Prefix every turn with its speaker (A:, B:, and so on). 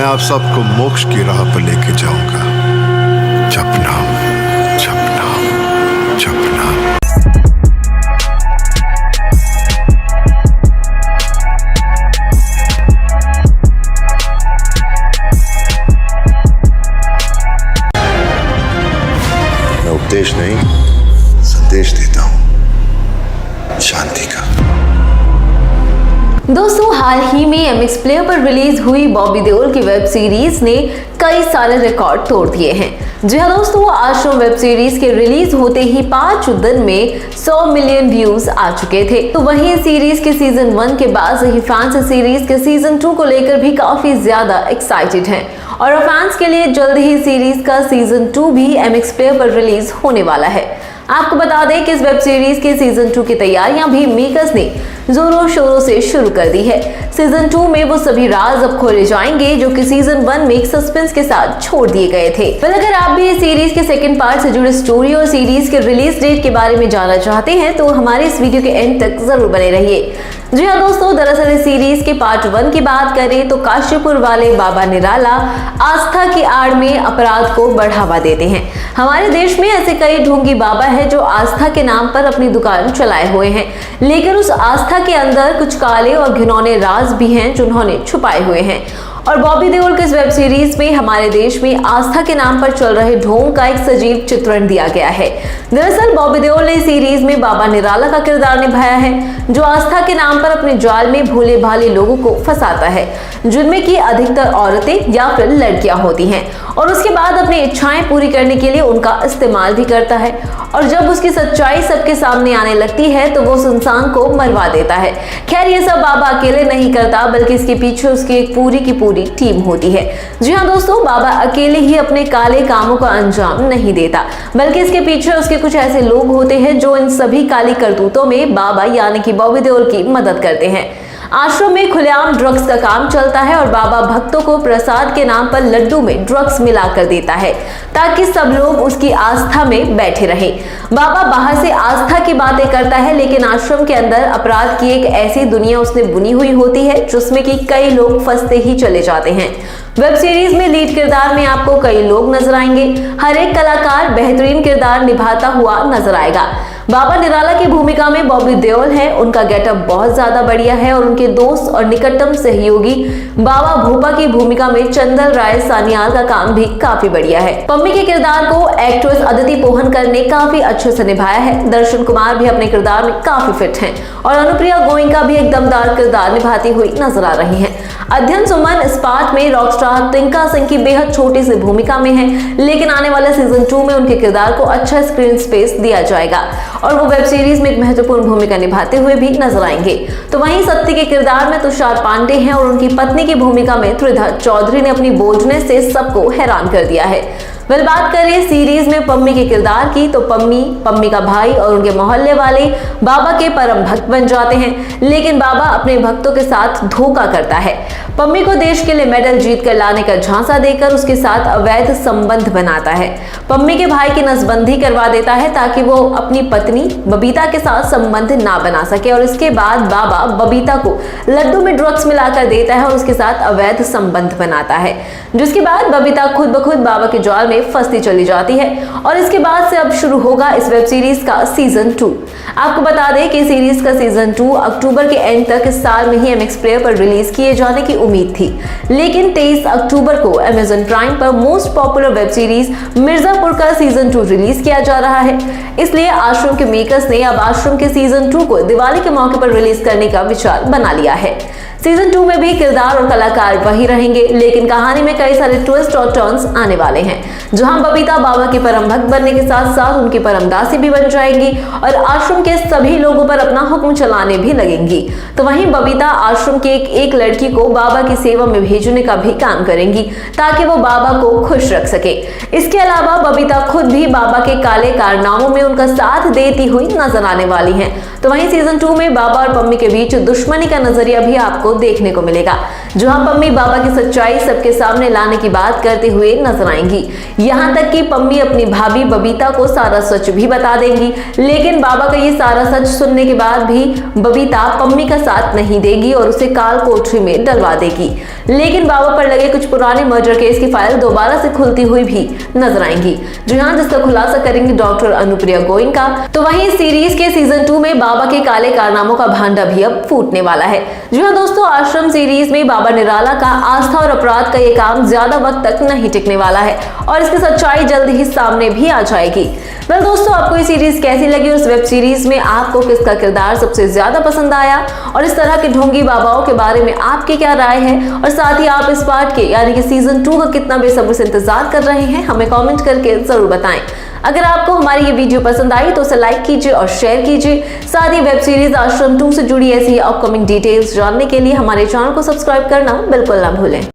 A: मैं आप सबको मोक्ष की राह पर लेके जाऊंगा। जपना जपना जपना। मैं उपदेश नहीं संदेश देता हूं, शांति का।
B: दोस्तों, हाल ही में एमएक्स प्लेयर पर रिलीज हुई बॉबी देओल की वेब सीरीज ने कई सारे रिकॉर्ड तोड़ दिए हैं। जी हाँ दोस्तों, आश्रम वेब सीरीज के रिलीज होते ही 5 दिन में 100 मिलियन व्यूज आ चुके थे। तो वहीं सीरीज के सीजन 1 के बाद से ही फैंस सीरीज के सीजन 2 को लेकर भी काफी ज्यादा एक्साइटेड हैं और फैंस के लिए जल्द ही सीरीज का सीजन 2 भी एमएक्स प्लेयर पर रिलीज होने वाला है। आपको बता दें कि इस वेब सीरीज के सीजन 2 की तैयारियां भी मेकर्स ने जोरों शोरों से शुरू कर दी है। सीजन 2 में वो सभी राज अब खोले जाएंगे जो कि सीजन 1 में एक सस्पेंस के साथ छोड़ दिए गए थे। पर अगर आप भी इस सीरीज के सेकंड पार्ट से जुड़े स्टोरी और सीरीज के रिलीज डेट के बारे में जानना चाहते हैं तो हमारे इस वीडियो के एंड तक जरूर बने रहिए। जी हाँ दोस्तों, दरअसल इस सीरीज के पार्ट 1 की बात करें तो काशीपुर वाले बाबा निराला आस्था की आड़ में अपराध को बढ़ावा देते हैं। हमारे देश में ऐसे कई ढोंगी बाबा हैं जो आस्था के नाम पर अपनी दुकान चलाए हुए हैं, लेकिन उस आस्था के अंदर कुछ काले और घिनौने राज भी हैं जिन्होंने छुपाए हुए हैं। और बॉबी देओल के इस वेब सीरीज में हमारे देश में आस्था के नाम पर चल रहे ढोंग का एक सजीव चित्रण दिया गया है। दरअसल बॉबी देओल ने सीरीज में बाबा निराला का किरदार निभाया है जो आस्था के नाम पर अपने जाल में भोले भाले लोगों को फंसाता है, जिनमें की अधिकतर औरतें या फिर लड़कियां होती हैं, और उसके बाद अपनी इच्छाएं पूरी करने के लिए उनका इस्तेमाल भी करता है। और जब उसकी सच्चाई सबके सामने आने लगती है तो वो उस इंसान को मरवा देता है। खैर, ये सब बाबा अकेले नहीं करता बल्कि इसके पीछे उसकी एक पूरी की पूरी टीम होती है। जी हाँ दोस्तों, बाबा अकेले ही अपने काले कामों का अंजाम नहीं देता बल्कि इसके पीछे उसके कुछ ऐसे लोग होते हैं जो इन सभी काली करतूतों में बाबा यानी कि बॉबी देओल की मदद करते हैं। आश्रम में खुलेआम ड्रग्स का काम चलता है और बाबा भक्तों को प्रसाद के नाम पर लड्डू में ड्रग्स मिलाकर देता है ताकि सब लोग उसकी आस्था में बैठे रहें। बाबा बाहर से आस्था की बातें करता है लेकिन आश्रम के अंदर अपराध की एक ऐसी दुनिया उसने बुनी हुई होती है जिसमें कि कई लोग फंसते ही चले जाते हैं। वेब सीरीज में लीड किरदार में आपको कई लोग नजर आएंगे। हर एक कलाकार बेहतरीन किरदार निभाता हुआ नजर आएगा। बाबा निराला की भूमिका में बॉबी देओल है। उनका गेटअप बहुत ज्यादा बढ़िया है और उनके दोस्त और निकटतम सहयोगी बाबा भोपा की भूमिका में चंदन राय सानियाल का काम भी काफी बढ़िया है। पम्मी के किरदार को एक्ट्रेस अदिति पोहनकर ने काफी अच्छे से निभाया है। दर्शन कुमार भी अपने किरदार में काफी फिट हैं और अनुप्रिया गोयनका भी एक दमदार किरदार निभाती हुई नजर आ रही हैं। अध्ययन सुमन इस पार्ट में रॉकस्टार तिनका सिंह की बेहद छोटी सी भूमिका में है, लेकिन आने वाले सीजन 2 में उनके किरदार को अच्छा स्क्रीन स्पेस दिया जाएगा और वो वेब सीरीज में एक महत्वपूर्ण भूमिका निभाते हुए भी नजर आएंगे। तो वहीं सत्य के किरदार में तुषार पांडे हैं और उनकी पत्नी की भूमिका में त्रिधा चौधरी ने अपनी बोल्डनेस से सबको हैरान कर दिया है। बात करें सीरीज में पम्मी के किरदार की तो पम्मी का भाई और उनके मोहल्ले वाले बाबा के परम भक्त बन जाते हैं, लेकिन बाबा अपने भक्तों के साथ धोखा करता है। पम्मी को देश के लिए मेडल जीत कर लाने का झांसा देकर उसके साथ अवैध संबंध बनाता है। पम्मी के भाई की नसबंदी करवा देता है ताकि वो अपनी पत्नी बबीता के साथ संबंध ना बना सके, और इसके बाद बाबा बबीता को लड्डू में ड्रग्स मिलाकर देता है और उसके साथ अवैध संबंध बनाता है, जिसके बाद बबीता खुद ब खुद बाबा के जाल में फंसती चली जाती है। और इसके बाद से अब शुरू होगा इस वेब सीरीज का सीजन 2। आपको बता दें कि सीरीज का सीजन 2 अक्टूबर के एंड तक इस साल में ही एमएक्स प्लेयर पर रिलीज किए जाने की उम्मीद थी, लेकिन 23 अक्टूबर को अमेज़न प्राइम पर most popular web series Mirzapur का सीजन 2 रिलीज किया जा रहा है। इसलिए आश्रम के मेकर्स ने अब आश्रम के सीजन 2 को दिवाली के मौके पर रिलीज करने का विचार बना लिया है। सीजन 2 में भी किरदार और कलाकार वही रहेंगे, लेकिन कहानी में कई सारे ट्विस्ट और टर्न्स आने वाले हैं, जहां बबीता बाबा की परम भक्त बनने के साथ साथ उनकी परम दासी भी बन जाएंगी और आश्रम के सभी लोगों पर अपना हुक्म चलाने भी लगेंगी। तो वहीं बबीता आश्रम की एक लड़की को बाबा की सेवा में भेजने का भी काम करेंगी ताकि वो बाबा को खुश रख सके। इसके अलावा बबीता खुद भी बाबा के काले कारनामों में उनका साथ देती हुई नजर आने वाली हैं। तो वहीं सीजन 2 में बाबा और पम्मी के बीच दुश्मनी का नजरिया भी आपको देखने को मिलेगा। जहां पम्मी बाबा की सच्चाई सबके सामने लाने की बात करते हुए नजर आएंगी। यहां तक कि पम्मी अपनी भाभी बबीता को सारा सच भी बता देंगी, लेकिन बाबा का ये सारा सच सुनने के बाद भी बबीता पम्मी का साथ नहीं देगी और उसे काल कोठरी में डलवा देगी। लेकिन बाबा पर लगे कुछ पुराने मर्डर केस की फाइल दोबारा से खुलती हुई भी नजर आएंगी, जिसका खुलासा करेंगी डॉक्टर अनुप्रिया गोयनका। तो वहीं सीरीज के सीजन 2 में बाबा के काले कारनामों का भांडा भी अब फूटने वाला है। जी हाँ दोस्तों, आश्रम सीरीज में बाबा निराला का आस्था और अपराध का ये काम ज्यादा वक्त तक नहीं टिकने वाला है और इसकी सच्चाई जल्द ही सामने भी आ जाएगी। वेल दोस्तों, आपको ये सीरीज कैसी लगी? उस वेब सीरीज में आपको किसका किरदार सबसे ज्यादा पसंद आया और इस तरह के ढोंगी बाबाओं के बारे में आपकी क्या राय है? और साथ ही आप इस पार्ट के यानी कि सीजन 2 का कितना बेसब्री से इंतजार कर रहे हैं, हमें कमेंट करके जरूर बताएं। अगर आपको हमारी ये वीडियो पसंद आई तो उसे लाइक कीजिए और शेयर कीजिए। साथ ही वेब सीरीज आश्रम 2 से जुड़ी ऐसी अपकमिंग डिटेल्स जानने के लिए हमारे चैनल को सब्सक्राइब करना बिल्कुल ना भूलें।